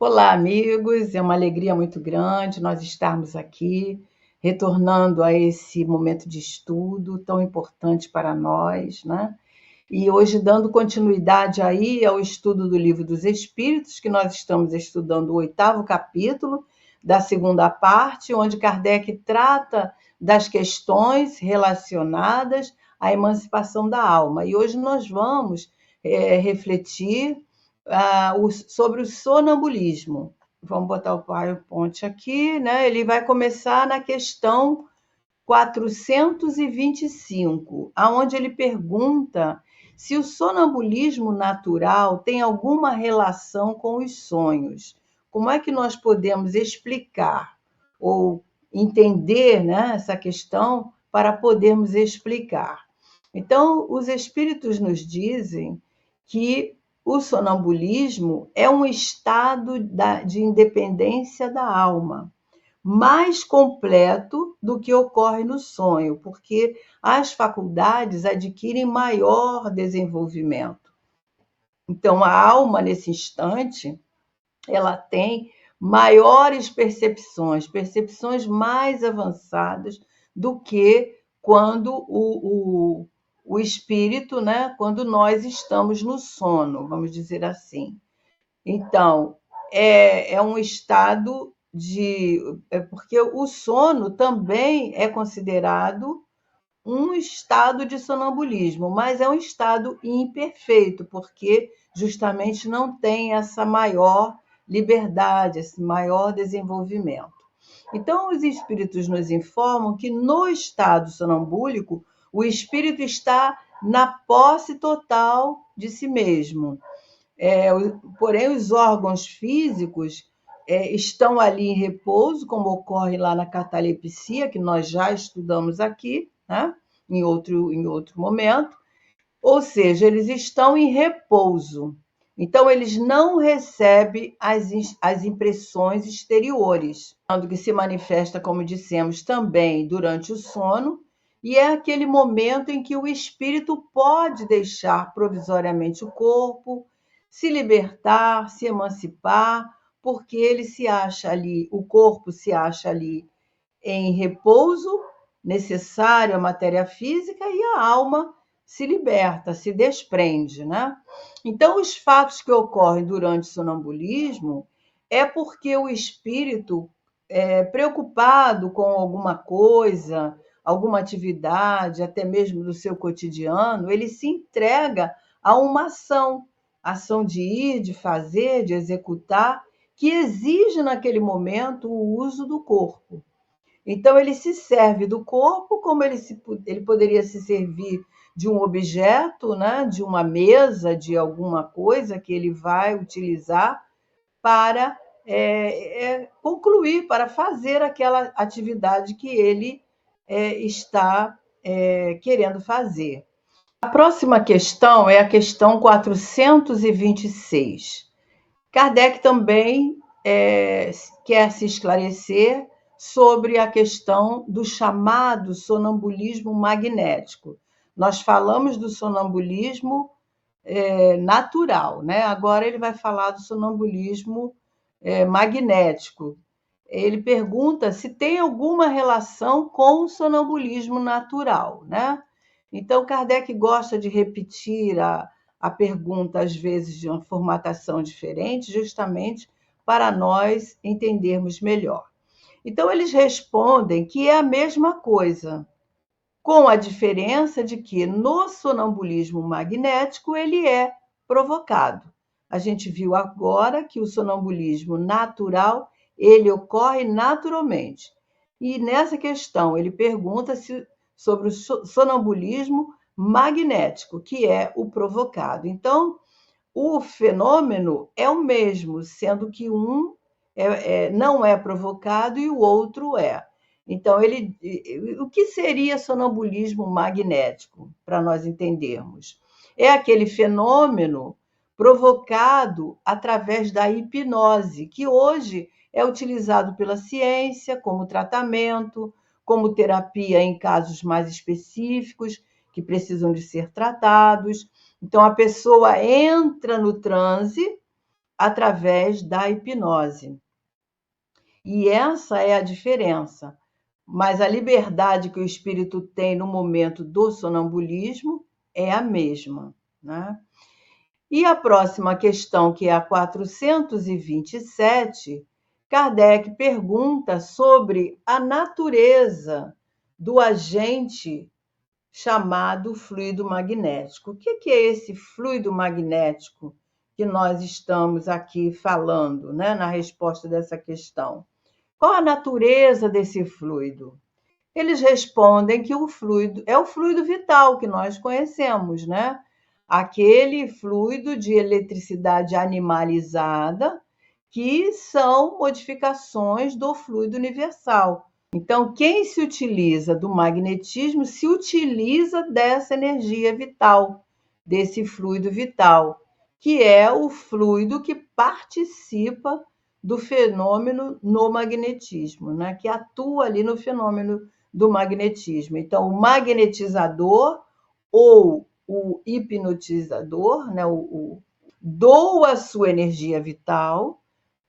Olá, amigos. É uma alegria muito grande nós estarmos aqui, retornando a esse momento de estudo tão importante para nós, né? E hoje dando continuidade aí ao estudo do Livro dos Espíritos, que nós estamos estudando o 8º capítulo da segunda parte, onde Kardec trata das questões relacionadas à emancipação da alma. E hoje nós vamos refletir sobre o sonambulismo. Vamos botar o PowerPoint aqui, né? Ele vai começar na questão 425, aonde ele pergunta se o sonambulismo natural tem alguma relação com os sonhos. Como é que nós podemos explicar ou entender, né, essa questão para podermos explicar? Então, os espíritos nos dizem que o sonambulismo é um estado de independência da alma, mais completo do que ocorre no sonho, porque as faculdades adquirem maior desenvolvimento. Então, a alma, nesse instante, ela tem maiores percepções mais avançadas do que quando o espírito, né, quando nós estamos no sono, vamos dizer assim. Então, é um estado de. Porque o sono também é considerado um estado de sonambulismo, mas é um estado imperfeito, porque justamente não tem essa maior liberdade, esse maior desenvolvimento. Então, os espíritos nos informam que no estado sonambúlico, o espírito está na posse total de si mesmo. Porém, os órgãos físicos estão ali em repouso, como ocorre lá na catalepsia, que nós já estudamos aqui, né? em outro momento, ou seja, eles estão em repouso. Então, eles não recebem as impressões exteriores, que se manifesta, como dissemos, também durante o sono, e é aquele momento em que o espírito pode deixar provisoriamente o corpo, se libertar, se emancipar, porque ele se acha ali, o corpo se acha ali em repouso, necessário à matéria física, e a alma se liberta, se desprende, né? Então, os fatos que ocorrem durante o sonambulismo é porque o espírito, preocupado com alguma coisa, alguma atividade, até mesmo do seu cotidiano, ele se entrega a uma ação de ir, de fazer, de executar, que exige naquele momento o uso do corpo. Então, ele se serve do corpo como ele poderia se servir de um objeto, né? De uma mesa, de alguma coisa que ele vai utilizar para concluir, para fazer aquela atividade que ele está querendo fazer. A próxima questão é a questão 426. Kardec também quer se esclarecer sobre a questão do chamado sonambulismo magnético. Nós falamos do sonambulismo natural, né? Agora ele vai falar do sonambulismo magnético. Ele pergunta se tem alguma relação com o sonambulismo natural, né? Então, Kardec gosta de repetir a pergunta, às vezes, de uma formatação diferente, justamente para nós entendermos melhor. Então, eles respondem que é a mesma coisa, com a diferença de que no sonambulismo magnético ele é provocado. A gente viu agora que o sonambulismo natural, ele ocorre naturalmente. E nessa questão ele pergunta sobre o sonambulismo magnético, que é o provocado. Então, o fenômeno é o mesmo, sendo que um não é provocado e o outro é. Então, o que seria sonambulismo magnético, para nós entendermos? É aquele fenômeno provocado através da hipnose, que hoje é utilizado pela ciência como tratamento, como terapia em casos mais específicos, que precisam de ser tratados. Então, a pessoa entra no transe através da hipnose. E essa é a diferença. Mas a liberdade que o espírito tem no momento do sonambulismo é a mesma, né? E a próxima questão, que é a 427, Kardec pergunta sobre a natureza do agente chamado fluido magnético. O que é esse fluido magnético que nós estamos aqui falando, né, na resposta dessa questão? Qual a natureza desse fluido? Eles respondem que o fluido é o fluido vital que nós conhecemos, né? Aquele fluido de eletricidade animalizada, que são modificações do fluido universal. Então, quem se utiliza do magnetismo se utiliza dessa energia vital, desse fluido vital, que é o fluido que participa do fenômeno no magnetismo, né? Que atua ali no fenômeno do magnetismo. Então, o magnetizador ou o hipnotizador, né? Doa sua energia vital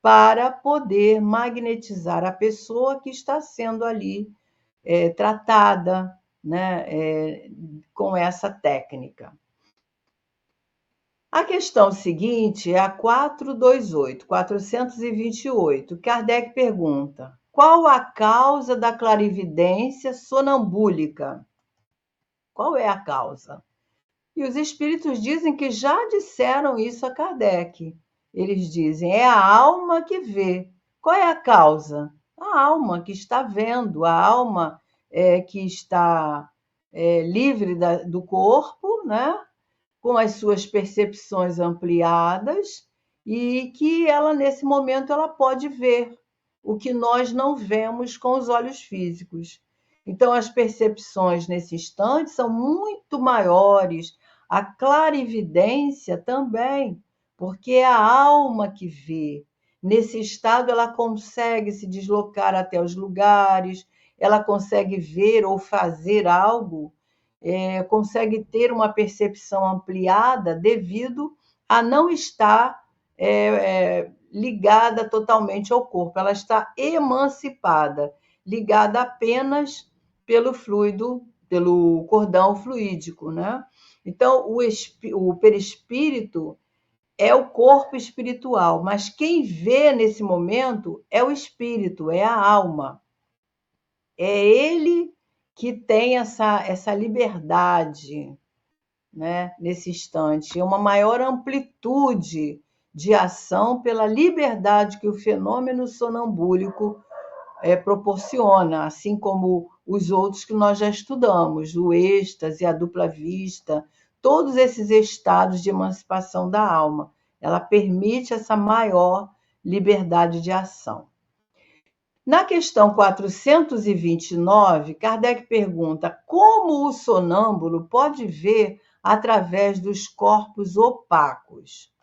para poder magnetizar a pessoa que está sendo ali tratada, né, com essa técnica. A questão seguinte é a 428. Kardec pergunta: qual a causa da clarividência sonambúlica? Qual é a causa? E os espíritos dizem que já disseram isso a Kardec. Eles dizem: é a alma que vê. Qual é a causa? A alma que está vendo, a alma que está livre do corpo, né? Com as suas percepções ampliadas e que ela, nesse momento, ela pode ver o que nós não vemos com os olhos físicos. Então, as percepções nesse instante são muito maiores, a clarividência também, porque é a alma que vê. Nesse estado, ela consegue se deslocar até os lugares, ela consegue ver ou fazer algo, consegue ter uma percepção ampliada devido a não estar ligada totalmente ao corpo, ela está emancipada, ligada apenas pelo fluido, pelo cordão fluídico, né? Então, o perispírito é o corpo espiritual, mas quem vê nesse momento é o espírito, é a alma. É ele que tem essa liberdade, né, nesse instante, uma maior amplitude de ação pela liberdade que o fenômeno sonambúlico proporciona, assim como os outros que nós já estudamos, o êxtase, a dupla vista, todos esses estados de emancipação da alma. Ela permite essa maior liberdade de ação. Na questão 429, Kardec pergunta como o sonâmbulo pode ver através dos corpos opacos.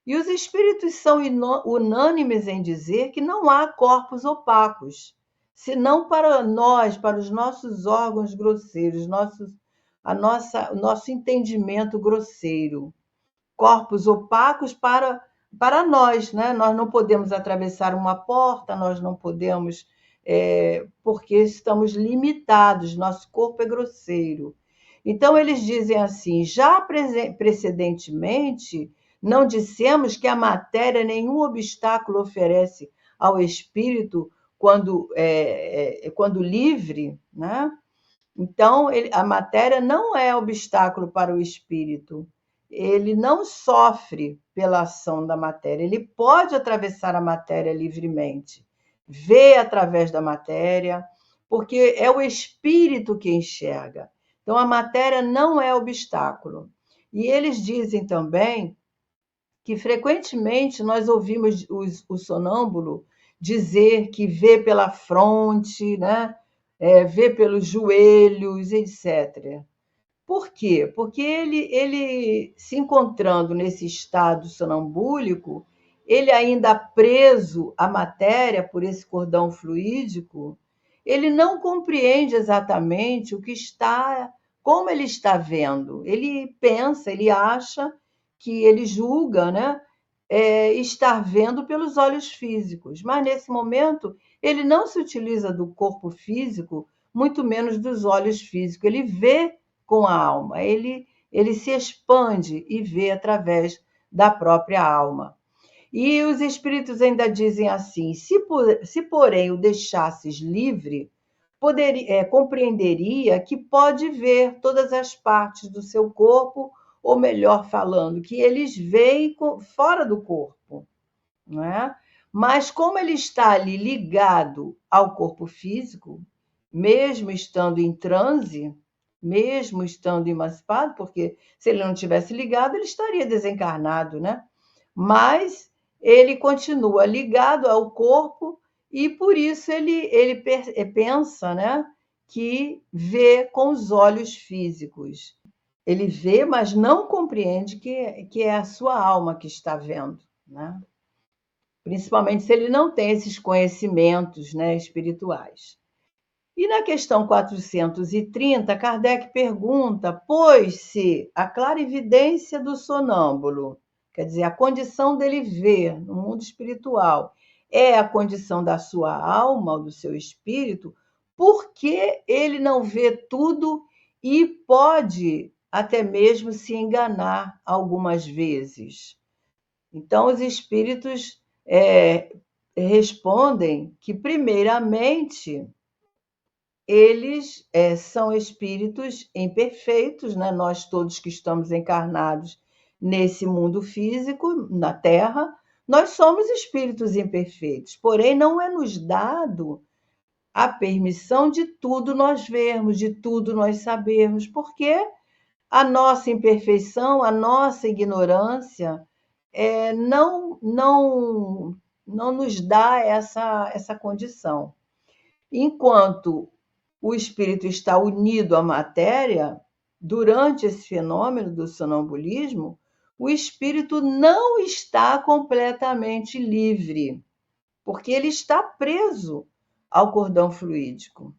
E os espíritos são unânimes em dizer que não há corpos opacos, senão para nós, para os nossos órgãos grosseiros, o nosso entendimento grosseiro. Corpos opacos para nós, né? Nós não podemos atravessar uma porta, nós não podemos, porque estamos limitados, nosso corpo é grosseiro. Então, eles dizem assim: já precedentemente, não dissemos que a matéria nenhum obstáculo oferece ao espírito quando livre, né? Então, a matéria não é obstáculo para o espírito. Ele não sofre pela ação da matéria. Ele pode atravessar a matéria livremente, ver através da matéria, porque é o espírito que enxerga. Então, a matéria não é obstáculo. E eles dizem também que frequentemente nós ouvimos o sonâmbulo dizer que vê pela fronte, né? Vê pelos joelhos, etc. Por quê? Porque ele se encontrando nesse estado sonambúlico, ele ainda preso à matéria por esse cordão fluídico, ele não compreende exatamente como ele está vendo. Ele pensa, ele acha que ele julga, né? estar vendo pelos olhos físicos, mas nesse momento ele não se utiliza do corpo físico, muito menos dos olhos físicos. Ele vê com a alma, ele se expande e vê através da própria alma. E os espíritos ainda dizem assim: se porém o deixasses livre, compreenderia que pode ver todas as partes do seu corpo, ou melhor falando, que eles veem fora do corpo, não é? Mas como ele está ali ligado ao corpo físico, mesmo estando em transe, mesmo estando emancipado, porque se ele não tivesse ligado, ele estaria desencarnado, né? Mas ele continua ligado ao corpo e por isso ele pensa, né, que vê com os olhos físicos. Ele vê, mas não compreende que é a sua alma que está vendo, né? Principalmente se ele não tem esses conhecimentos, né, espirituais. E na questão 430, Kardec pergunta: pois se a clarividência do sonâmbulo, quer dizer, a condição dele ver no mundo espiritual, é a condição da sua alma, ou do seu espírito, por que ele não vê tudo e pode até mesmo se enganar algumas vezes? Então, os espíritos respondem que, primeiramente, eles são espíritos imperfeitos, né? Nós todos que estamos encarnados nesse mundo físico, na Terra, nós somos espíritos imperfeitos, porém não é nos dado a permissão de tudo nós vermos, de tudo nós sabermos, porque a nossa imperfeição, a nossa ignorância não nos dá essa condição. Enquanto o espírito está unido à matéria, durante esse fenômeno do sonambulismo, o espírito não está completamente livre, porque ele está preso ao cordão fluídico.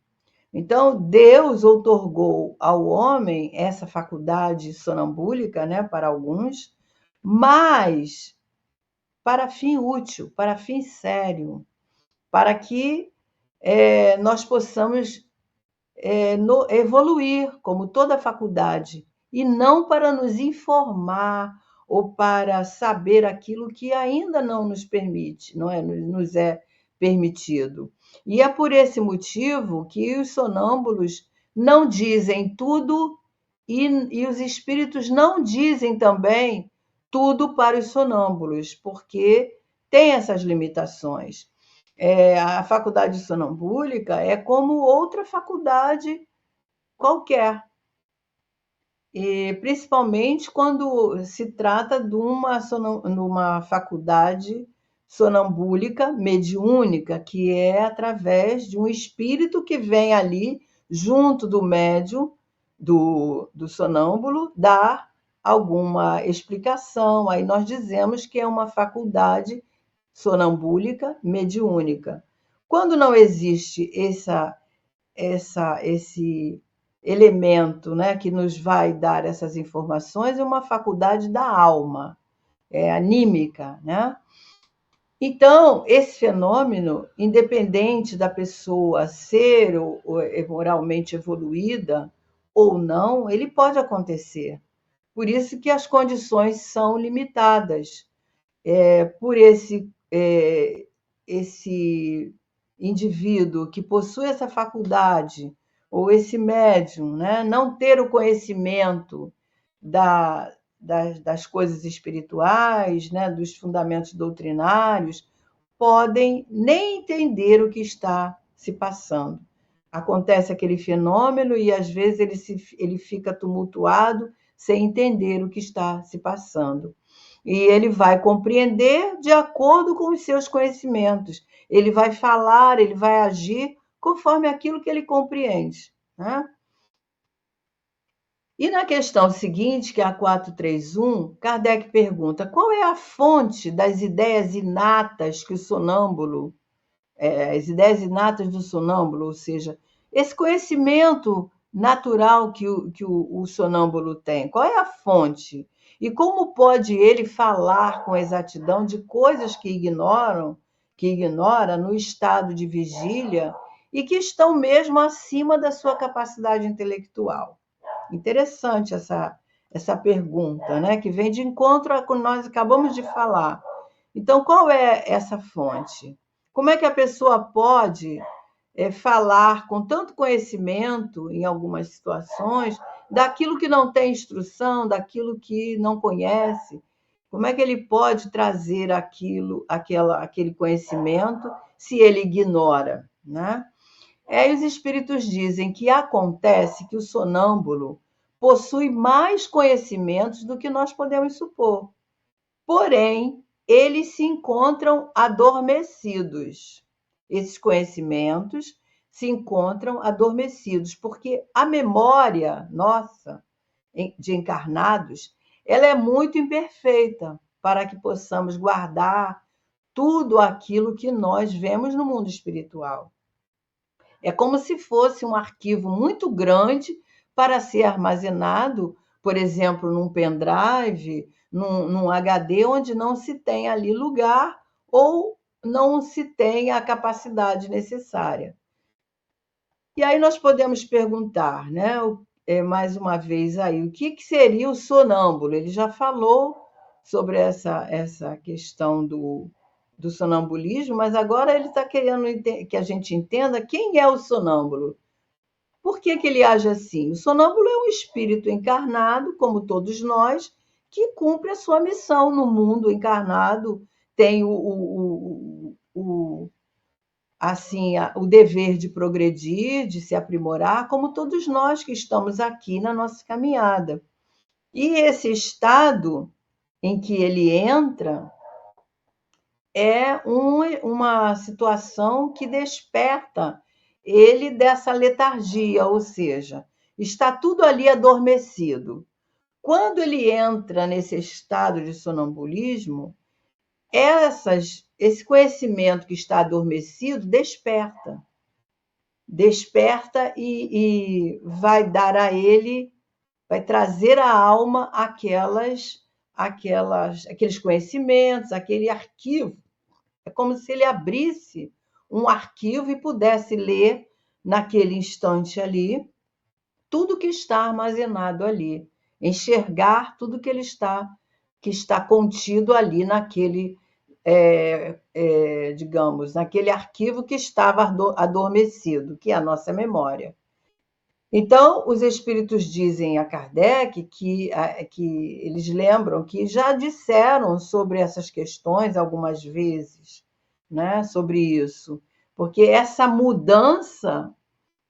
Então, Deus outorgou ao homem essa faculdade sonambúlica, né, para alguns, mas para fim útil, para fim sério, para que nós possamos evoluir, como toda faculdade, e não para nos informar ou para saber aquilo que ainda não nos permite, não é? Nos é permitido. E é por esse motivo que os sonâmbulos não dizem tudo e os espíritos não dizem também tudo para os sonâmbulos, porque tem essas limitações. A faculdade sonambúlica é como outra faculdade qualquer, e principalmente quando se trata de uma faculdade sonambúlica mediúnica, que é através de um espírito que vem ali junto do médium, do sonâmbulo, dar alguma explicação. Aí nós dizemos que é uma faculdade sonambúlica mediúnica. Quando não existe esse elemento, né, que nos vai dar essas informações, é uma faculdade da alma, anímica, né? Então, esse fenômeno, independente da pessoa ser moralmente evoluída ou não, ele pode acontecer. Por isso que as condições são limitadas. Por esse indivíduo que possui essa faculdade, ou esse médium, né, não ter o conhecimento das coisas espirituais, né, dos fundamentos doutrinários, podem nem entender o que está se passando. Acontece aquele fenômeno e, às vezes, ele fica tumultuado, sem entender o que está se passando. E ele vai compreender de acordo com os seus conhecimentos. Ele vai falar, ele vai agir conforme aquilo que ele compreende, né? E na questão seguinte, que é a 431, Kardec pergunta: qual é a fonte das ideias inatas que o sonâmbulo, as ideias inatas do sonâmbulo, ou seja, esse conhecimento natural que o sonâmbulo tem? Qual é a fonte? E como pode ele falar com exatidão de coisas que ignora no estado de vigília e que estão mesmo acima da sua capacidade intelectual? Interessante essa pergunta, né? Que vem de encontro a que nós acabamos de falar. Então, qual é essa fonte? Como é que a pessoa pode falar com tanto conhecimento, em algumas situações, daquilo que não tem instrução, daquilo que não conhece? Como é que ele pode trazer aquele conhecimento se ele ignora, né? Os espíritos dizem que acontece que o sonâmbulo possui mais conhecimentos do que nós podemos supor. Porém, eles se encontram adormecidos. Esses conhecimentos se encontram adormecidos, porque a memória nossa de encarnados, ela é muito imperfeita para que possamos guardar tudo aquilo que nós vemos no mundo espiritual. É como se fosse um arquivo muito grande para ser armazenado, por exemplo, num pendrive, num HD, onde não se tem ali lugar ou não se tem a capacidade necessária. E aí nós podemos perguntar, né, mais uma vez aí, o que seria o sonâmbulo? Ele já falou sobre essa questão do sonambulismo, mas agora ele está querendo que a gente entenda quem é o sonâmbulo. Por que ele age assim? O sonâmbulo é um espírito encarnado, como todos nós, que cumpre a sua missão no mundo encarnado, tem o dever de progredir, de se aprimorar, como todos nós que estamos aqui na nossa caminhada. E esse estado em que ele entra é uma situação que desperta ele dessa letargia, ou seja, está tudo ali adormecido. Quando ele entra nesse estado de sonambulismo, esse conhecimento que está adormecido desperta e vai dar a ele, vai trazer à alma aqueles conhecimentos, aquele arquivo. É como se ele abrisse um arquivo e pudesse ler naquele instante ali tudo que está armazenado ali, enxergar tudo que está contido ali naquele, digamos, naquele arquivo que estava adormecido, que é a nossa memória. Então, os espíritos dizem a Kardec que eles lembram que já disseram sobre essas questões algumas vezes, né, sobre isso, porque essa mudança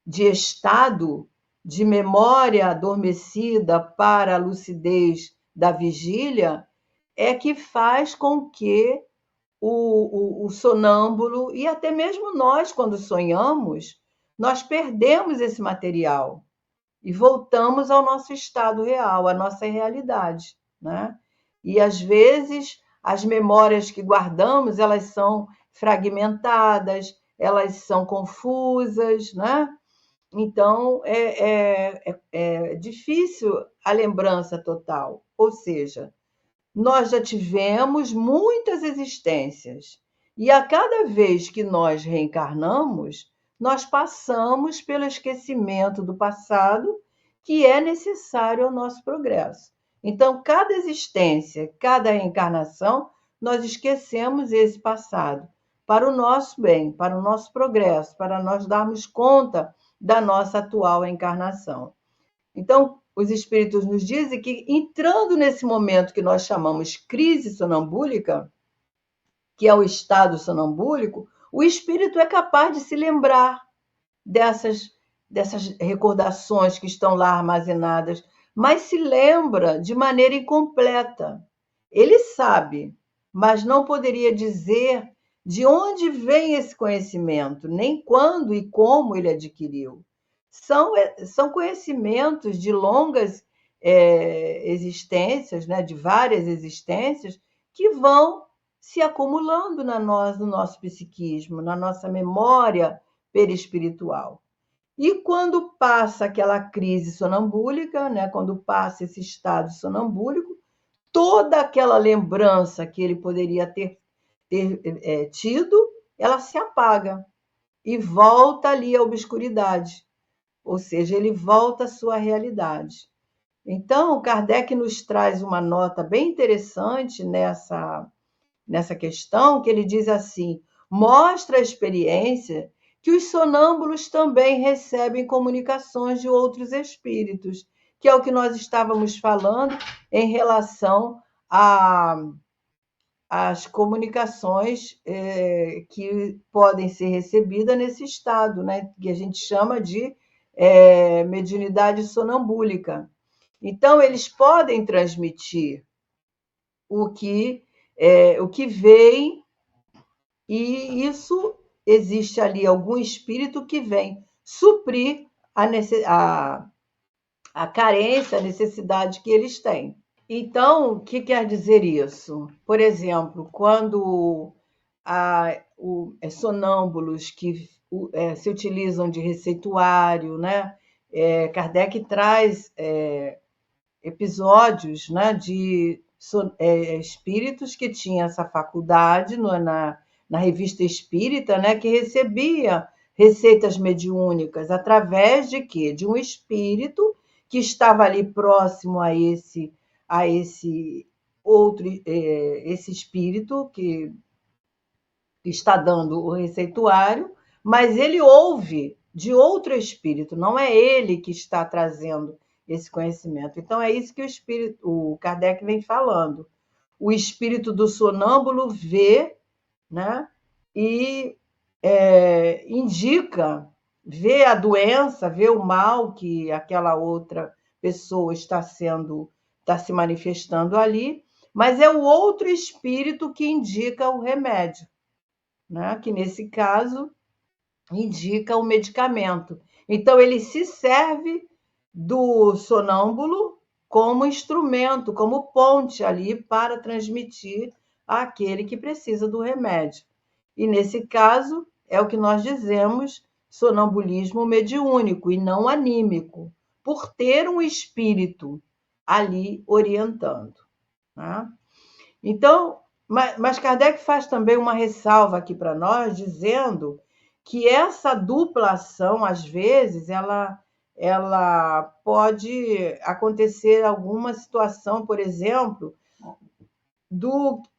de estado de memória adormecida para a lucidez da vigília é que faz com que o sonâmbulo, e até mesmo nós, quando sonhamos, nós perdemos esse material e voltamos ao nosso estado real, à nossa realidade, né? E às vezes as memórias que guardamos, elas são fragmentadas, elas são confusas, né? Então é difícil a lembrança total. Ou seja, nós já tivemos muitas existências e a cada vez que nós reencarnamos, nós passamos pelo esquecimento do passado, que é necessário ao nosso progresso. Então, cada existência, cada reencarnação, nós esquecemos esse passado para o nosso bem, para o nosso progresso, para nós darmos conta da nossa atual encarnação. Então, os espíritos nos dizem que, entrando nesse momento que nós chamamos crise sonambúlica, que é o estado sonambúlico, o espírito é capaz de se lembrar dessas recordações que estão lá armazenadas, mas se lembra de maneira incompleta. Ele sabe, mas não poderia dizer de onde vem esse conhecimento, nem quando e como ele adquiriu. São conhecimentos de longas existências, né, de várias existências, que vão se acumulando no nosso psiquismo, na nossa memória perispiritual. E quando passa aquela crise sonambúlica, né, quando passa esse estado sonambúlico, toda aquela lembrança que ele poderia ter tido, ela se apaga e volta ali à obscuridade, ou seja, ele volta à sua realidade. Então, Kardec nos traz uma nota bem interessante nessa questão, que ele diz assim: mostra a experiência que os sonâmbulos também recebem comunicações de outros espíritos, que é o que nós estávamos falando em relação às comunicações que podem ser recebidas nesse estado, né, que a gente chama de mediunidade sonambúlica. Então, eles podem transmitir o que vem, e isso existe ali algum espírito que vem suprir a carência, a necessidade que eles têm. Então, o que quer dizer isso? Por exemplo, quando sonâmbulos que se utilizam de receituário, né? Kardec traz episódios, né, de espíritos que tinham essa faculdade na revista espírita, né, que recebia receitas mediúnicas através de quê? De um espírito que estava ali próximo a esse outro esse espírito que está dando o receituário, mas ele ouve de outro espírito, não é ele que está trazendo esse conhecimento. Então, é isso que o Kardec vem falando. O espírito do sonâmbulo vê, né, e indica, vê a doença, vê o mal que aquela outra pessoa está se manifestando ali, mas é o outro espírito que indica o remédio, né, que nesse caso indica o medicamento. Então, ele se serve do sonâmbulo como instrumento, como ponte ali para transmitir àquele que precisa do remédio. E nesse caso, é o que nós dizemos sonambulismo mediúnico e não anímico, por ter um espírito ali orientando, né? Então, mas Kardec faz também uma ressalva aqui para nós, dizendo que essa dupla ação, às vezes, ela pode acontecer alguma situação, por exemplo,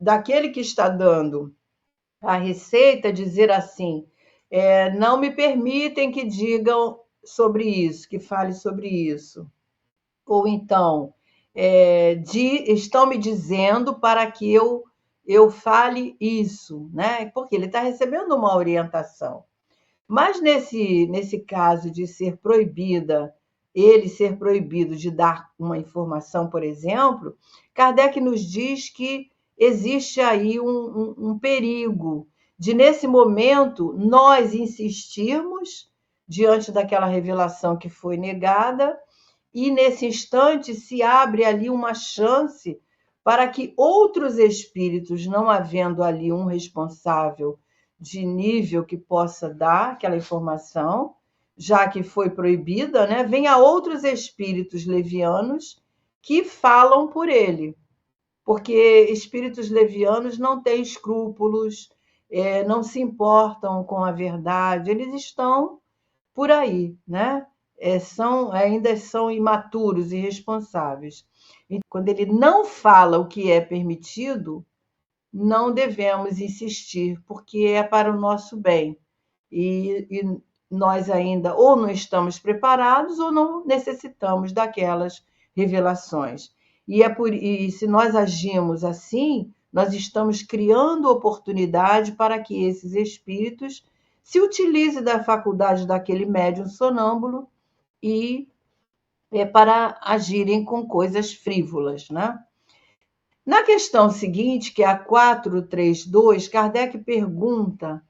daquele que está dando a receita dizer assim: não me permitem que digam sobre isso, que fale sobre isso. Ou então, estão me dizendo para que eu fale isso, né? Porque ele está recebendo uma orientação. Mas nesse caso de ser proibida, ele ser proibido de dar uma informação, por exemplo, Kardec nos diz que existe aí um perigo de, nesse momento, nós insistirmos diante daquela revelação que foi negada, e nesse instante se abre ali uma chance para que outros espíritos, não havendo ali um responsável de nível que possa dar aquela informação, já que foi proibida, né, venha outros espíritos levianos que falam por ele, porque espíritos levianos não têm escrúpulos, não se importam com a verdade, eles estão por aí, né? Ainda são imaturos e irresponsáveis. E quando ele não fala o que é permitido, não devemos insistir, porque é para o nosso bem. E nós ainda ou não estamos preparados ou não necessitamos daquelas revelações. E se nós agimos assim, nós estamos criando oportunidade para que esses espíritos se utilizem da faculdade daquele médium sonâmbulo e para agirem com coisas frívolas, né? Na questão seguinte, que é a 432, Kardec pergunta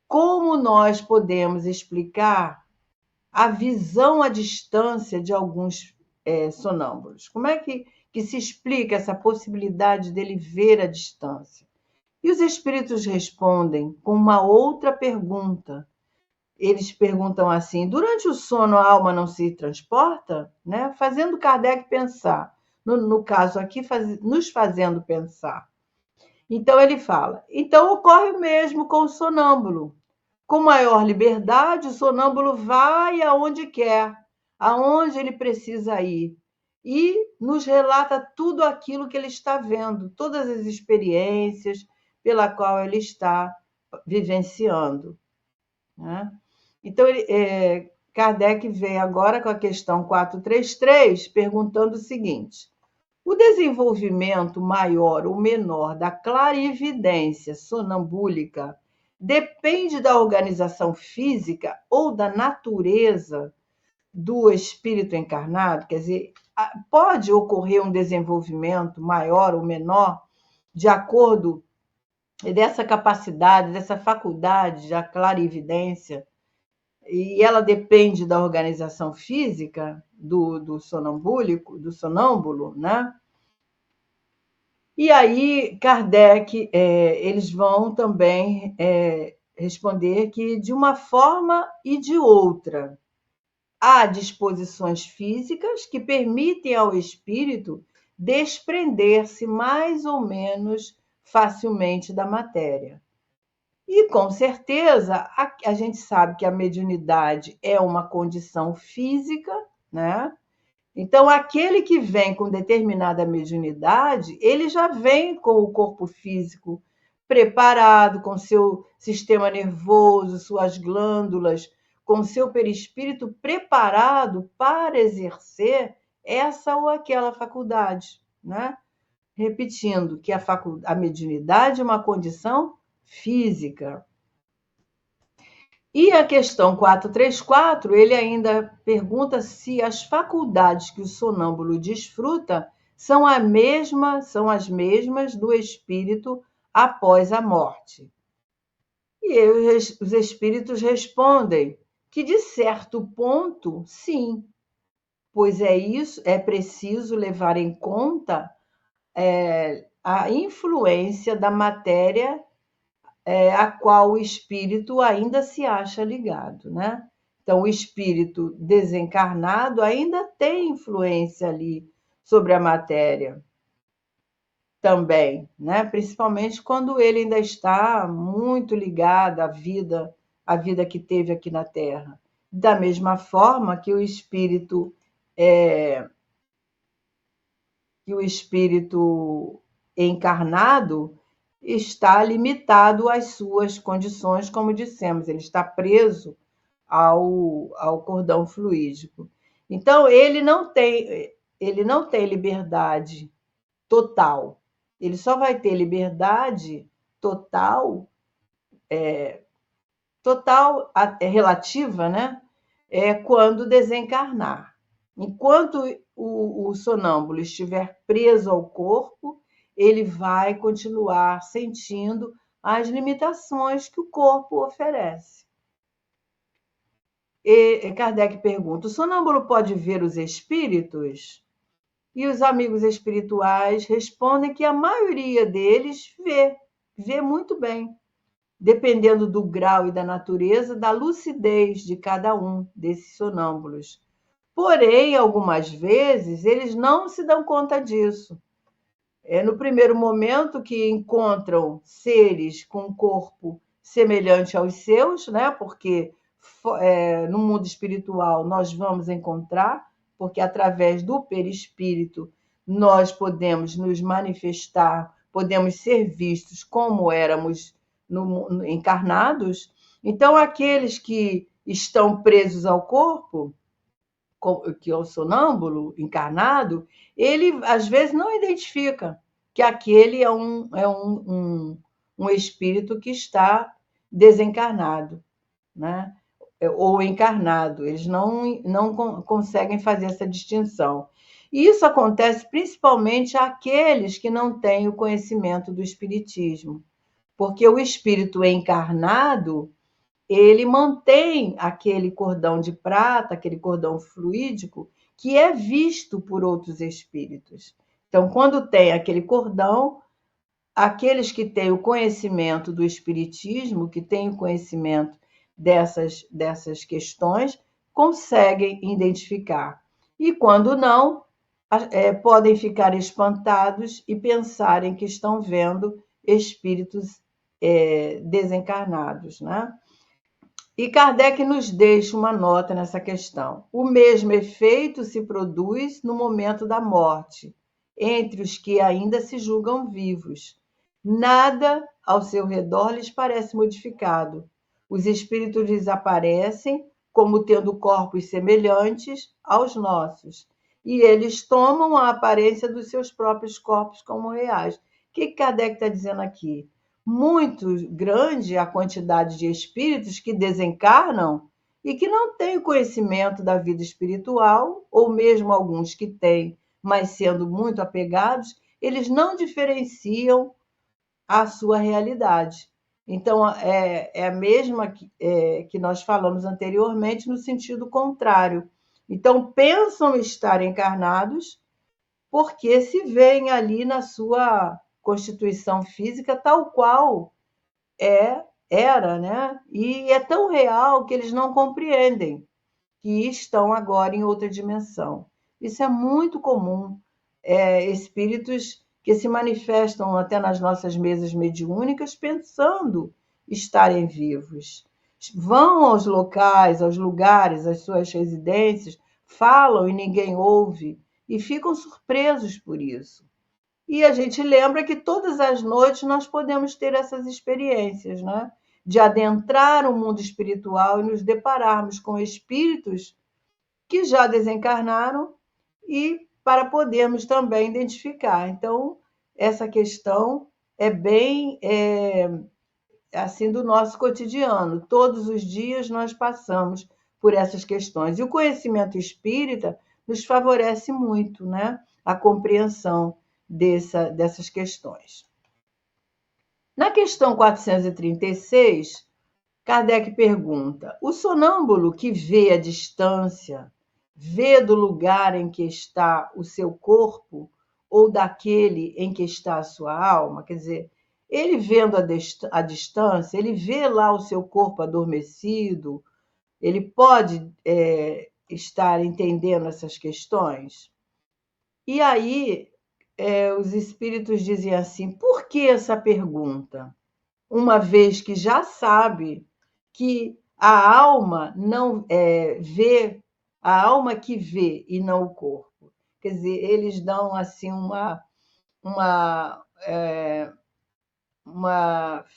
como nós podemos explicar a visão à distância de alguns sonâmbulos. Como é que se explica essa possibilidade dele ver à distância? E os espíritos respondem com uma outra pergunta. Eles perguntam assim: durante o sono a alma não se transporta? Né? Fazendo Kardec pensar, no caso aqui, nos fazendo pensar. Então ele fala: então ocorre o mesmo com o sonâmbulo. Com maior liberdade, o sonâmbulo vai aonde quer, aonde ele precisa ir, e nos relata tudo aquilo que ele está vendo, todas as experiências pela qual ele está vivenciando, né? Então, Kardec vem agora com a questão 433, perguntando o seguinte: o desenvolvimento maior ou menor da clarividência sonambúlica depende da organização física ou da natureza do espírito encarnado? Quer dizer, pode ocorrer um desenvolvimento maior ou menor de acordo dessa capacidade, dessa faculdade da clarividência, e ela depende da organização física do sonambúlico, do sonâmbulo, né? E aí, Kardec, eles vão também responder que, de uma forma e de outra, há disposições físicas que permitem ao espírito desprender-se mais ou menos facilmente da matéria. E, com certeza, a gente sabe que a mediunidade é uma condição física, né? Então, aquele que vem com determinada mediunidade, ele já vem com o corpo físico preparado, com seu sistema nervoso, suas glândulas, com seu perispírito preparado para exercer essa ou aquela faculdade, né? Repetindo que a mediunidade é uma condição física. E a questão 434, ele ainda pergunta se as faculdades que o sonâmbulo desfruta são as mesmas do espírito após a morte. E os espíritos respondem que, de certo ponto, sim, pois é preciso levar em conta a influência da matéria a qual o espírito ainda se acha ligado, né? Então, o espírito desencarnado ainda tem influência ali sobre a matéria também, né? Principalmente quando ele ainda está muito ligado à vida que teve aqui na Terra. Da mesma forma que o espírito encarnado está limitado às suas condições, como dissemos, ele está preso ao cordão fluídico. Então, ele não tem liberdade total. Ele só vai ter liberdade total, relativa, né? Quando desencarnar. Enquanto o sonâmbulo estiver preso ao corpo, ele vai continuar sentindo as limitações que o corpo oferece. E Kardec pergunta: o sonâmbulo pode ver os espíritos? E os amigos espirituais respondem que a maioria deles vê muito bem, dependendo do grau e da natureza, da lucidez de cada um desses sonâmbulos. Porém, algumas vezes, eles não se dão conta disso. No primeiro momento que encontram seres com um corpo semelhante aos seus, né? Porque no mundo espiritual nós vamos encontrar, porque através do perispírito nós podemos nos manifestar, podemos ser vistos como éramos encarnados. Então, aqueles que estão presos ao corpo, que é o sonâmbulo encarnado, ele às vezes não identifica que aquele é um espírito que está desencarnado, né? Ou encarnado. Eles não conseguem fazer essa distinção. E isso acontece principalmente àqueles que não têm o conhecimento do espiritismo, porque o espírito encarnado ele mantém aquele cordão de prata, aquele cordão fluídico, que é visto por outros espíritos. Então, quando tem aquele cordão, aqueles que têm o conhecimento do espiritismo, que têm o conhecimento dessas questões, conseguem identificar. E quando não, podem ficar espantados e pensarem que estão vendo espíritos desencarnados, né? E Kardec nos deixa uma nota nessa questão. O mesmo efeito se produz no momento da morte, entre os que ainda se julgam vivos. Nada ao seu redor lhes parece modificado. Os espíritos desaparecem como tendo corpos semelhantes aos nossos, e eles tomam a aparência dos seus próprios corpos como reais. O que Kardec está dizendo aqui? Muito grande a quantidade de espíritos que desencarnam e que não têm conhecimento da vida espiritual, ou mesmo alguns que têm, mas sendo muito apegados, eles não diferenciam a sua realidade. Então, é a mesma que nós falamos anteriormente, no sentido contrário. Então, pensam estar encarnados porque se veem ali na sua constituição física tal qual era, né? E é tão real que eles não compreendem que estão agora em outra dimensão. Isso é muito comum. Espíritos que se manifestam até nas nossas mesas mediúnicas pensando estarem vivos. Vão aos locais, aos lugares, às suas residências, falam e ninguém ouve, e ficam surpresos por isso. E a gente lembra que todas as noites nós podemos ter essas experiências, né? De adentrar o mundo espiritual e nos depararmos com espíritos que já desencarnaram e para podermos também identificar. Então, essa questão é bem assim do nosso cotidiano. Todos os dias nós passamos por essas questões. E o conhecimento espírita nos favorece muito, né? A compreensão dessas questões. Na questão 436, Kardec pergunta: o sonâmbulo que vê a distância, vê do lugar em que está o seu corpo ou daquele em que está a sua alma? Quer dizer, ele vendo a distância, ele vê lá o seu corpo adormecido, ele pode estar entendendo essas questões? E aí, os espíritos dizem assim: por que essa pergunta? Uma vez que já sabe que a alma não vê, a alma que vê e não o corpo. Quer dizer, eles dão assim uma,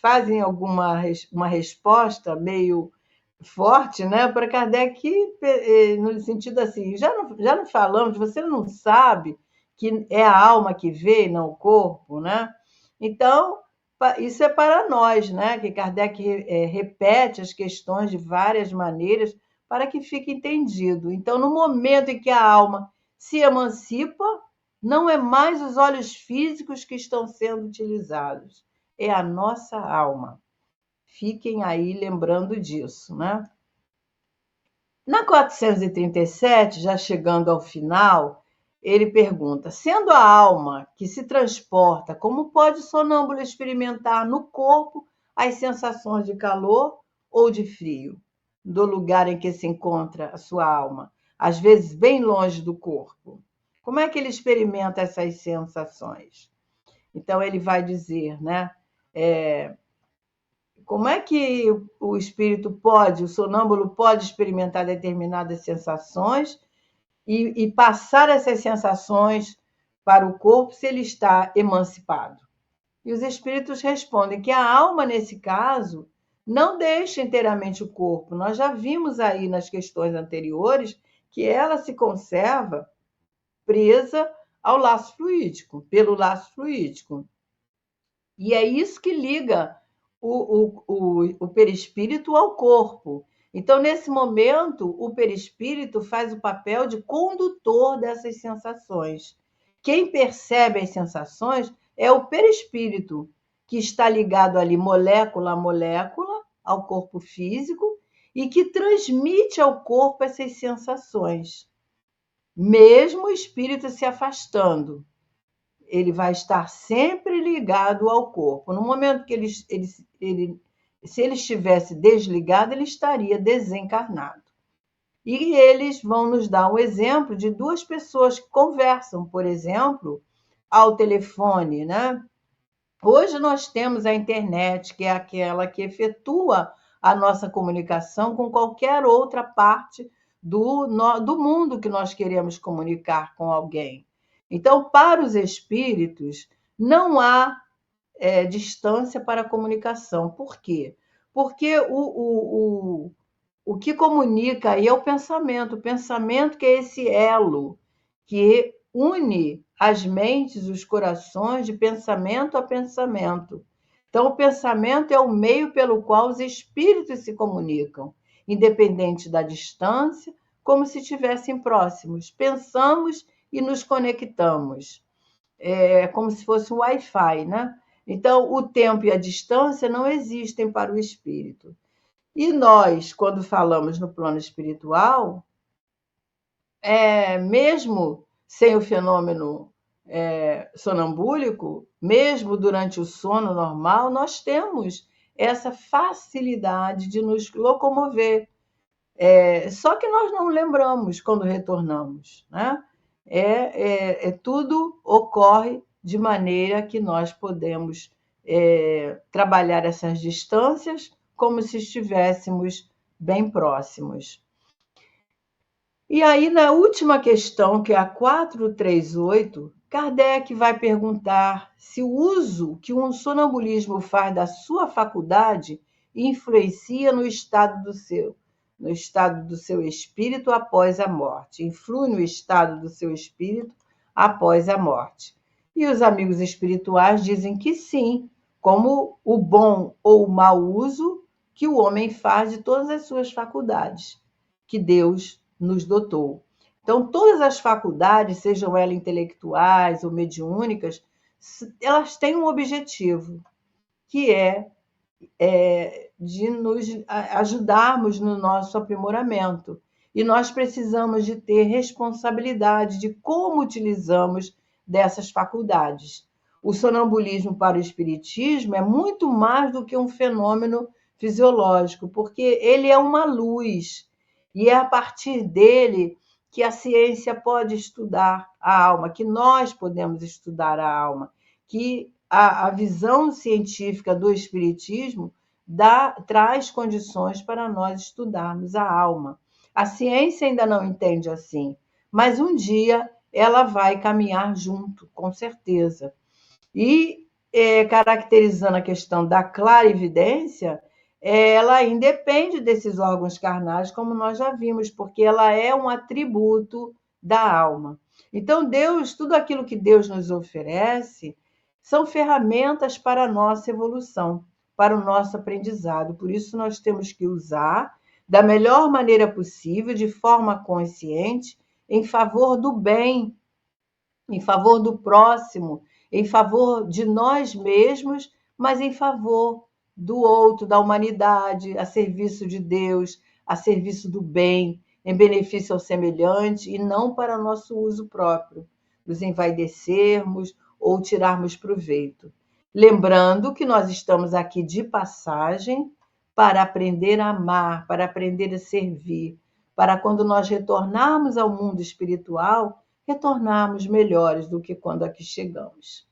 fazem uma resposta meio forte, né, para Kardec, no sentido assim, já não falamos, você não sabe que é a alma que vê e não o corpo, né? Então, isso é para nós, né, que Kardec repete as questões de várias maneiras para que fique entendido. Então, no momento em que a alma se emancipa, não é mais os olhos físicos que estão sendo utilizados, é a nossa alma. Fiquem aí lembrando disso, né? Na 437, já chegando ao final, ele pergunta: sendo a alma que se transporta, como pode o sonâmbulo experimentar no corpo as sensações de calor ou de frio do lugar em que se encontra a sua alma, às vezes bem longe do corpo? Como é que ele experimenta essas sensações? Então, ele vai dizer, né? Como é que o espírito pode, o sonâmbulo pode experimentar determinadas sensações e passar essas sensações para o corpo se ele está emancipado? E os espíritos respondem que a alma, nesse caso, não deixa inteiramente o corpo. Nós já vimos aí nas questões anteriores que ela se conserva presa ao laço fluídico, pelo laço fluídico. E é isso que liga o perispírito ao corpo. Então, nesse momento, o perispírito faz o papel de condutor dessas sensações. Quem percebe as sensações é o perispírito, que está ligado ali molécula a molécula ao corpo físico e que transmite ao corpo essas sensações. Mesmo o espírito se afastando, ele vai estar sempre ligado ao corpo. No momento que se ele estivesse desligado, ele estaria desencarnado. E eles vão nos dar um exemplo de duas pessoas que conversam, por exemplo, ao telefone, né? Hoje nós temos a internet, que é aquela que efetua a nossa comunicação com qualquer outra parte do mundo que nós queremos comunicar com alguém. Então, para os espíritos, não há distância para a comunicação. Por quê? Porque o que comunica aí é o pensamento que é esse elo que une as mentes, os corações, de pensamento a pensamento. Então, o pensamento é o meio pelo qual os espíritos se comunicam, independente da distância, como se estivessem próximos. Pensamos e nos conectamos. É como se fosse um Wi-Fi, né? Então, o tempo e a distância não existem para o espírito. E nós, quando falamos no plano espiritual, mesmo sem o fenômeno sonambúlico, mesmo durante o sono normal, nós temos essa facilidade de nos locomover. Só que nós não lembramos quando retornamos, né? Tudo ocorre de maneira que nós podemos trabalhar essas distâncias como se estivéssemos bem próximos. E aí, na última questão, que é a 438, Kardec vai perguntar se o uso que um sonambulismo faz da sua faculdade influencia no estado do seu espírito após a morte, influi no estado do seu espírito após a morte. E os amigos espirituais dizem que sim, como o bom ou o mau uso que o homem faz de todas as suas faculdades, que Deus nos dotou. Então, todas as faculdades, sejam elas intelectuais ou mediúnicas, elas têm um objetivo, que é de nos ajudarmos no nosso aprimoramento. E nós precisamos de ter responsabilidade de como utilizamos dessas faculdades. O sonambulismo para o espiritismo é muito mais do que um fenômeno fisiológico, porque ele é uma luz, e é a partir dele que a ciência pode estudar a alma, que nós podemos estudar a alma, que a visão científica do espiritismo traz condições para nós estudarmos a alma. A ciência ainda não entende assim, mas um dia ela vai caminhar junto, com certeza. E caracterizando a questão da clarividência, ela independe desses órgãos carnais, como nós já vimos, porque ela é um atributo da alma. Então, Deus, tudo aquilo que Deus nos oferece, são ferramentas para a nossa evolução, para o nosso aprendizado. Por isso, nós temos que usar da melhor maneira possível, de forma consciente, em favor do bem, em favor do próximo, em favor de nós mesmos, mas em favor do outro, da humanidade, a serviço de Deus, a serviço do bem, em benefício ao semelhante e não para nosso uso próprio, nos envaidecermos ou tirarmos proveito. Lembrando que nós estamos aqui de passagem para aprender a amar, para aprender a servir, para quando nós retornarmos ao mundo espiritual, retornarmos melhores do que quando aqui chegamos.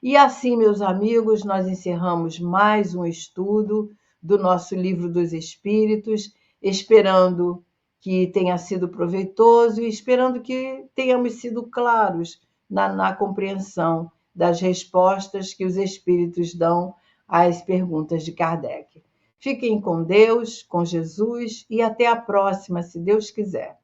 E assim, meus amigos, nós encerramos mais um estudo do nosso Livro dos Espíritos, esperando que tenha sido proveitoso e esperando que tenhamos sido claros na compreensão das respostas que os Espíritos dão às perguntas de Kardec. Fiquem com Deus, com Jesus e até a próxima, se Deus quiser.